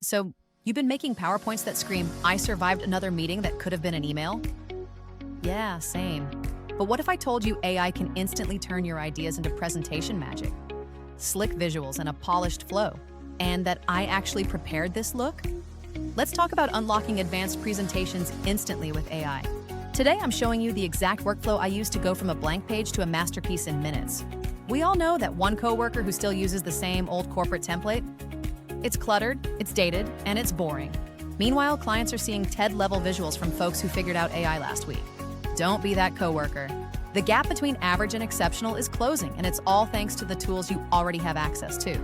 So, you've been making PowerPoints that scream, "I survived another meeting that could have been an email"? Yeah, same. But what if I told you AI can instantly turn your ideas into presentation magic? Slick visuals and a polished flow. And that I actually prepared this look? Let's talk about unlocking advanced presentations instantly with AI. Today, I'm showing you the exact workflow I use to go from a blank page to a masterpiece in minutes. We all know that one coworker who still uses the same old corporate template. It's cluttered, it's dated, and it's boring. Meanwhile, clients are seeing TED-level visuals from folks who figured out AI last week. Don't be that coworker. The gap between average and exceptional is closing, and it's all thanks to the tools you already have access to.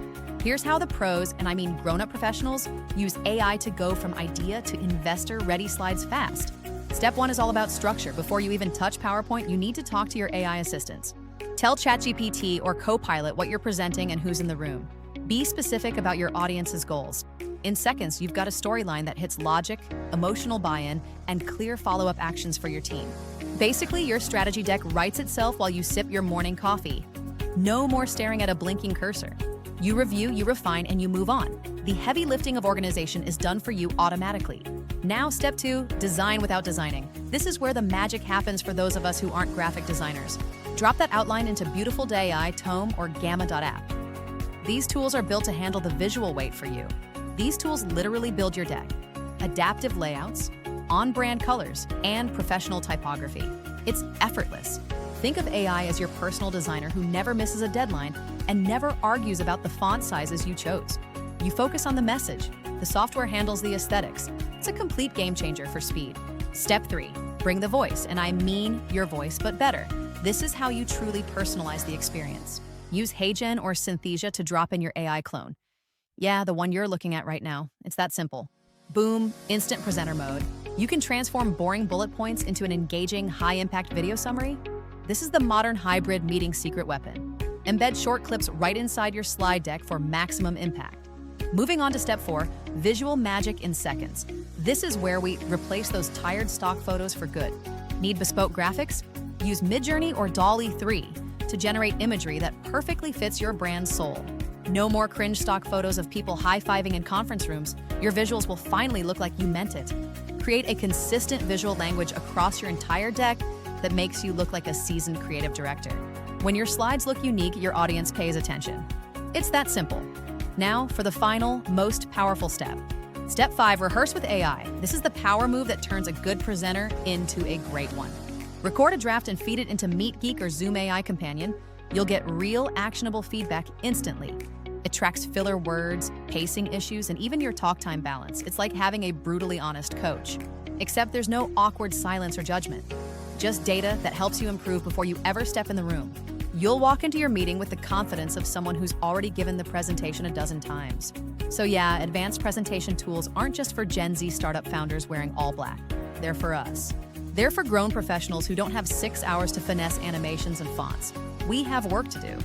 Here's how the pros, and I mean grown-up professionals, use AI to go from idea to investor-ready slides fast. Step 1 is all about structure. Before you even touch PowerPoint, you need to talk to your AI assistants. Tell ChatGPT or Copilot what you're presenting and who's in the room. Be specific about your audience's goals. In seconds, you've got a storyline that hits logic, emotional buy-in, and clear follow-up actions for your team. Basically, your strategy deck writes itself while you sip your morning coffee. No more staring at a blinking cursor. You review, you refine, and you move on. The heavy lifting of organization is done for you automatically. Now, step 2, design without designing. This is where the magic happens for those of us who aren't graphic designers. Drop that outline into Beautiful.ai, Tome, or Gamma.app. These tools are built to handle the visual weight for you. These tools literally build your deck. Adaptive layouts, on-brand colors, and professional typography. It's effortless. Think of AI as your personal designer who never misses a deadline and never argues about the font sizes you chose. You focus on the message. The software handles the aesthetics. It's a complete game changer for speed. Step 3, bring the voice, and I mean your voice, but better. This is how you truly personalize the experience. Use HeyGen or Synthesia to drop in your AI clone. Yeah, the one you're looking at right now. It's that simple. Boom, instant presenter mode. You can transform boring bullet points into an engaging, high-impact video summary. This is the modern hybrid meeting secret weapon. Embed short clips right inside your slide deck for maximum impact. Moving on to step 4, visual magic in seconds. This is where we replace those tired stock photos for good. Need bespoke graphics? Use Midjourney or DALL-E 3 to generate imagery that perfectly fits your brand's soul. No more cringe stock photos of people high-fiving in conference rooms. Your visuals will finally look like you meant it. Create a consistent visual language across your entire deck that makes you look like a seasoned creative director. When your slides look unique, your audience pays attention. It's that simple. Now for the final, most powerful step. Step 5, rehearse with AI. This is the power move that turns a good presenter into a great one. Record a draft and feed it into MeetGeek or Zoom AI Companion. You'll get real, actionable feedback instantly. It tracks filler words, pacing issues, and even your talk time balance. It's like having a brutally honest coach. Except there's no awkward silence or judgment. Just data that helps you improve before you ever step in the room. You'll walk into your meeting with the confidence of someone who's already given the presentation a dozen times. So yeah, advanced presentation tools aren't just for Gen Z startup founders wearing all black. They're for us. They're for grown professionals who don't have 6 hours to finesse animations and fonts. We have work to do.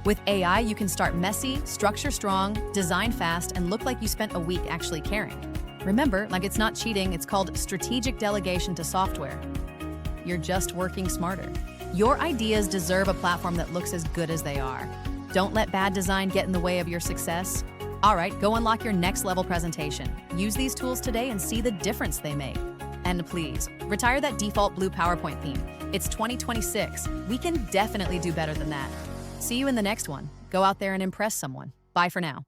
With AI, you can start messy, structure strong, design fast, and look like you spent a week actually caring. Remember, like it's not cheating, it's called strategic delegation to software. You're just working smarter. Your ideas deserve a platform that looks as good as they are. Don't let bad design get in the way of your success. All right, go unlock your next level presentation. Use these tools today and see the difference they make. And please, retire that default blue PowerPoint theme. It's 2026. We can definitely do better than that. See you in the next one. Go out there and impress someone. Bye for now.